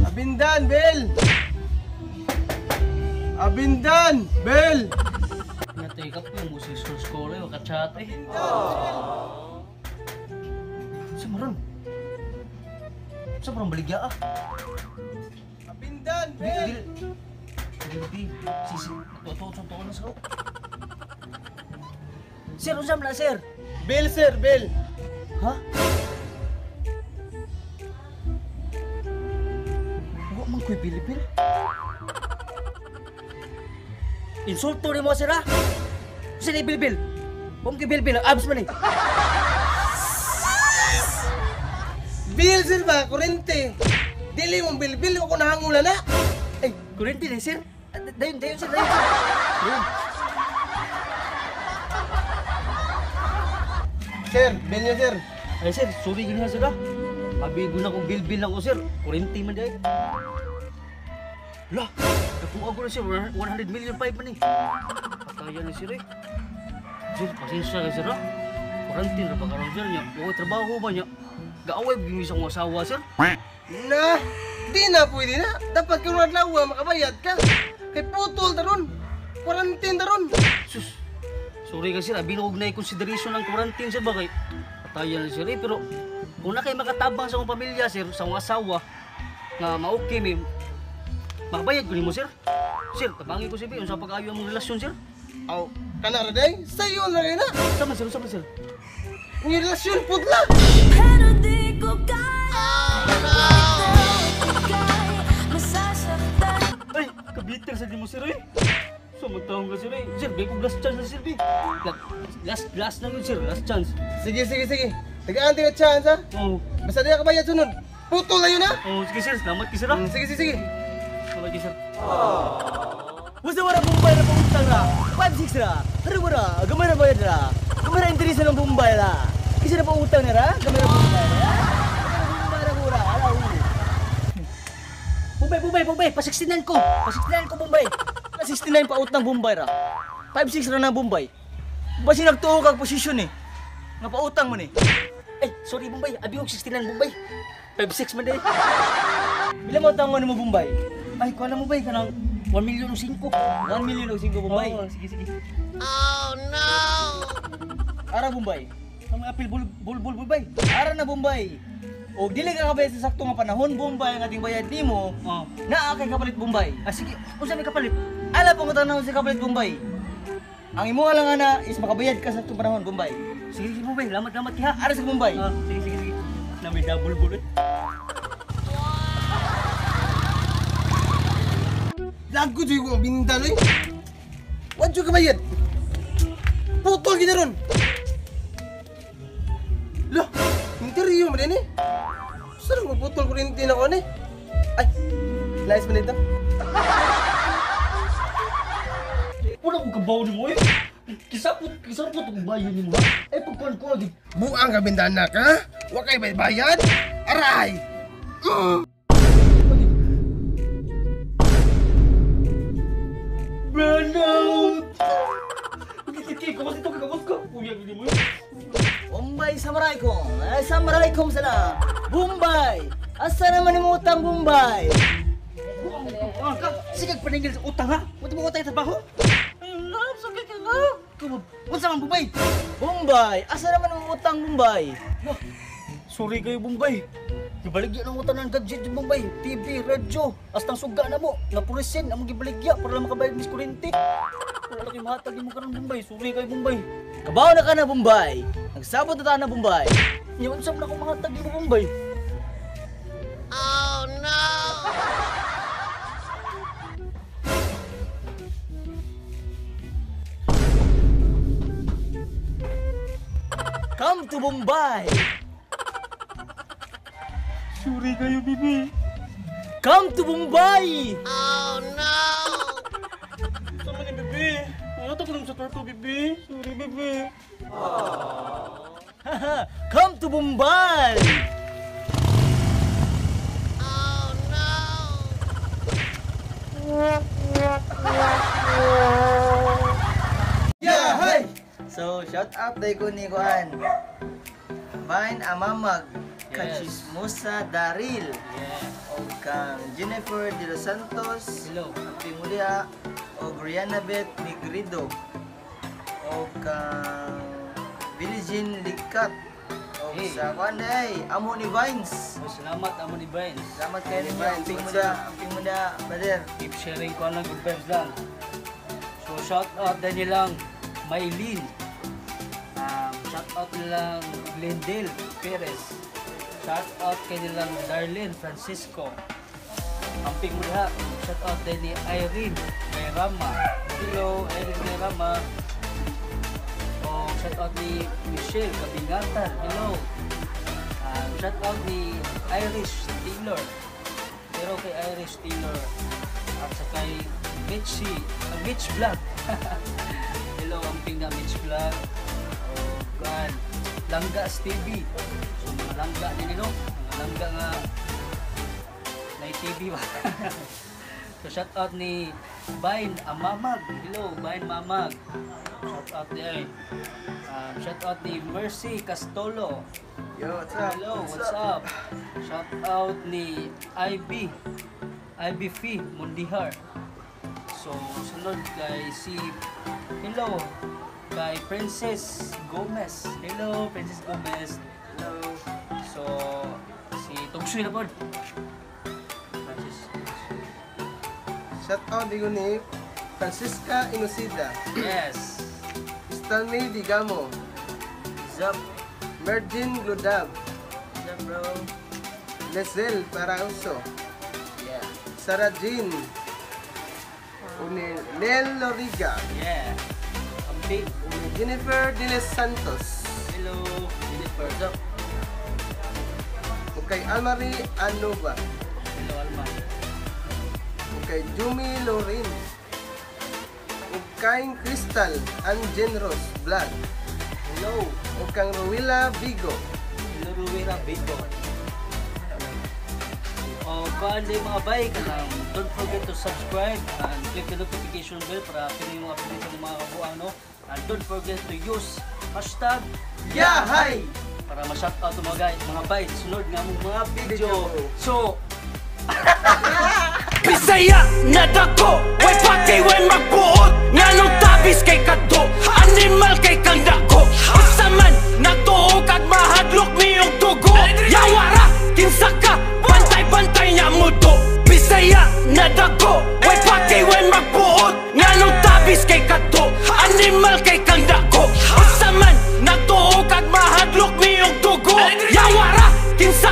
Abindan, Bel! Abindan, Bel! Natikap yung musik school eh, wakachat eh. Samaran. Samaran baligya ah. Abindan, Bel! Hindi, sisi, totoo na sa ko. Sir, usam na sir. Bel, sir, Bel! Ha? Huwag man ko'y bilipil. Insulto rin mo sir ha? Saan yung bilbil? Huwag ko'y bilbil, abs man eh. Bil, sir ba? Kurente! Dili mong bil-bil, ako nahangula na! Ay, kurente na sir. Dayon sir, dayon sir. Dayon. Sir, Bel niyo, sir! Ay sir, sorry ganyan sir ha. Mabigo na kong bilbil ako sir. Kurente man dahil. Lah, nakuha ko na sir, 100 million pa man eh. Pataya na sir eh. Sir, pasensya ka sir ha. Quarantine na pagkaroon sir niya. Huwag trabaho ba niya? Gaaway bigyan isang asawa sir. Na! Di na pwede na! Dapat kung naglawa, makabayad ka! Kay putol taron! Quarantine taron! Sus, sorry ka sir, binuog na i-consideration ng quarantine sir ba kay pataya na sir eh. Pero kung na kayo makatabang sa akong pamilya sir, sa akong asawa, nga ma-okay may makabayad ko mo sir. Sir, tabangin ko sir, yung sa pag-ayaw mong relasyon sir. Aw, kanara day? Sa'yo na rin na! Sama sir. Ang relasyon putla! Pero di ko kaya. Masasaktan. Ay, kabitter sa di mo sir eh. So magtawang ka sir eh. Sir, may kong last chance na sir eh. Last na yun sir, last chance. Sige. Tagaan ka chance ha? Oo. Basta di ka bayad sunod. Putol na yun ha? Oo, sige sir, salamat ka sir ah. Sige. Salamat ka sir. Gusto mo na Bombay na pangutang na 5-6 na. Pero mo na, gamay na bayad na. Gamay na interesa ng Bombay na. Kasi na pangutang na na, gamay na Bombay na. Gamay na mura, alaw. Bombay, pasiksinan ko Bombay. Na 69 pa utang Bombay ra. 5-6 ra na Bombay. Basi nagtuo kag posisyon eh. Nga pautang mo ni. Eh, sorry Bombay, abi og 69 Bombay. 5-6 man dahil. Bila mo tangon mo Bombay? Ay, kuha na mo ba kanang 1 million o 5. 1 million o 5 Bombay. Oo, sige. Ara Bombay. Ang mga apil bulbul Bombay. Ara na Bombay. O dili ka kabayad sa sakto nga panahon Bombay ang ating bayad nimo. Oo. Naa kay kapalit Bombay. Ah, sige. Unsa may kapalit? Ala pang utang na si kapalit Bombay. Ang imo lang ana is makabayad ka sa saktong panahon Bombay. Sige Bombay, lamat kiha. Ara sa Bombay. Ah, sige. Na may double bullet. Lago dyan ko binintalo eh! Wad yung kabayad! Putol gina ron! Lah! Interior mo din eh! Saan mo putol kurintin ako ano eh? Ay! Lais mo nito? Wala kong kabaw ni mo eh. Kisapot ang bayan ni mo ha. Eh, pagkuhan ko lagi. Buang kabintana ka? Huwag kayo bayad? Aray! Burnout! Kawas ka. Uya, hindi mo yun. Bombay Assalamualaikum sana. Bombay. Asa naman yung utang Bombay? Sige, paningil sa utang ha. Huwag mo utang yung trabaho. Ayun lang, sakit ka nga. Unsa man Bombay? Bombay. Asa naman yung utang Bombay? Sorry kayo Bombay. Gibaligya ng utang ng gadget yung Bombay. TV, radyo. Astang suga na mo. Napurisin, among gibaligya para lang makabayad mis kurente. Wala lang yung mahatag mo ka ng Bombay. Sorry kayo Bombay. Kabaw na ka na Bombay. Nagsabot na tayo na Bombay. Ngayon saan na akong mahatag mo Bombay? Oh no! Come to Bombay. Sorry kayo, Bibi. Come to Bombay. Oh no! Sama ni Bibi. Wala ko lang sa torto, Bibi. Sorry, Bibi. Come to Bombay. Oh no! Yeah, hi! So, shout out day ko ni Kuan. Mine amamag. kang Yes. Chismosa Daryl, Yeah. o kang Jennifer De Los Santos, Hello. ang Pimulia, o Rihanna Beth Negrido, o kang Billie Jean Likat, o Hey. sa kanday, amo ni Vines. Oh, salamat amo ni Brian. Salamat kayo ni Vines, Vines, ang Pimulia, brother. Keep sharing ko lang good vibes lang. So shout out din nilang Maylin. Shout out nilang Glendale Perez. Shout out kay nilang Darlene Francisco. Amping mo lahat. Shout out din ni Irene Mayrama. Hello Irene Mayrama. O shout out ni Michelle Kabingatan. Hello. Shout out ni Irish Taylor. Pero kay Irish Taylor at sa kay Mitch Vlog. Hello, amping na Mitch Vlog. O kan Langga TV. So mga langga din no. Mga langga nga na TV ba. So shout out ni Bain Mamag. Hello, Bain Mamag. Shout out ni shout out ni Mercy Castolo. Yo, what's up? Hello, what's up? Shout out ni Ivy Fee Mundihar. So, sunod kay hello, kay Princess Gomez. Hello, Princess Gomez. Hello. So, si Tugsoy na po. Francis. Shout out din ko ni Francisca Inosida, Yes. Stanley Digamo, Zap, Mergin Glodab, zap bro. Lesel Parauso, Yeah. Sarah Jean, uni Nel Loriga, Yeah. Amping. uni Jennifer De Los Santos, Hello, Jennifer. Zap. ug kay Almari Anova, Hello, Alma. ug kay Jumi Lorin, ug kay Crystal Angenros Vlog, Hello. ug kang Ruwila Vigo. Hello, Ruwera Bigo. O kung di mga bay ka lang, don't forget to subscribe and click the notification bell para pili yung update ng mga kabuang, no? And don't forget to use hashtag Yahay! para ma-shoutout ang mga bay sa sunod nga mong mga video. So, Bisaya na dako, way pati way magbuot. Nganong tabis kay kadto, animal kay kang dako. Usaman nagtuo kag mahadlok miyong tugo. Yawara kinsa ka, bantay-bantay niya mudo. Bisaya na dako, way pati way magbuot. Nganong tabis kay kadto, animal kay kang dako. Usaman nagtuo kag mahadlok miyong tugo. Yawara kinsa